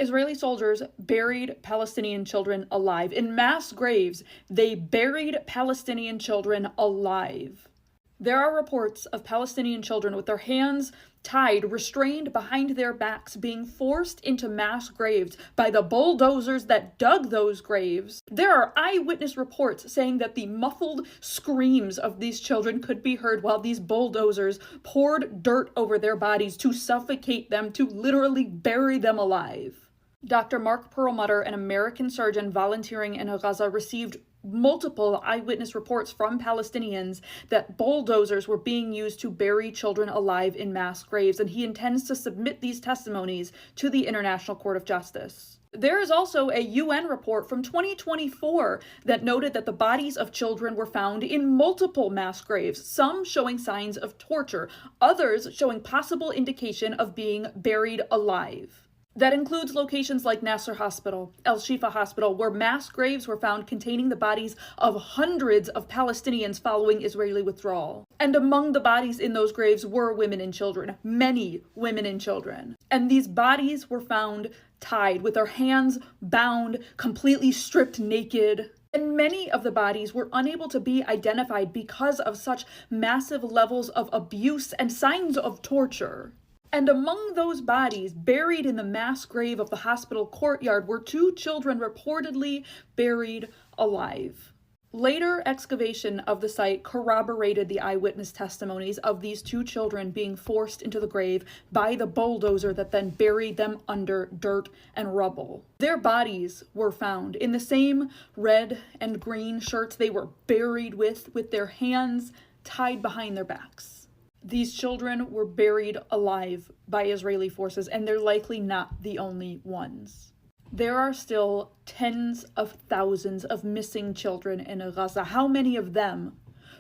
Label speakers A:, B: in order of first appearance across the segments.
A: Israeli soldiers buried Palestinian children alive. In mass graves, they buried Palestinian children alive. There are reports of Palestinian children with their hands tied, restrained behind their backs, being forced into mass graves by the bulldozers that dug those graves. There are eyewitness reports saying that the muffled screams of these children could be heard while these bulldozers poured dirt over their bodies to suffocate them, to literally bury them alive. Dr. Mark Perlmutter, an American surgeon volunteering in Gaza, received multiple eyewitness reports from Palestinians that bulldozers were being used to bury children alive in mass graves, and he intends to submit these testimonies to the International Court of Justice. There is also a UN report from 2024 that noted that the bodies of children were found in multiple mass graves, some showing signs of torture, others showing possible indication of being buried alive. That includes locations like Nasser Hospital, El Shifa Hospital, where mass graves were found containing the bodies of hundreds of Palestinians following Israeli withdrawal. And among the bodies in those graves were women and children, many women and children. And these bodies were found tied, with their hands bound, completely stripped naked. And many of the bodies were unable to be identified because of such massive levels of abuse and signs of torture. And among those bodies, buried in the mass grave of the hospital courtyard, were 2 children reportedly buried alive. Later excavation of the site corroborated the eyewitness testimonies of these 2 children being forced into the grave by the bulldozer that then buried them under dirt and rubble. Their bodies were found in the same red and green shirts they were buried with their hands tied behind their backs. These children were buried alive by Israeli forces, and they're likely not the only ones. There are still tens of thousands of missing children in Gaza. How many of them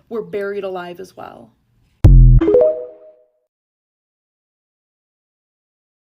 A: were buried alive as well?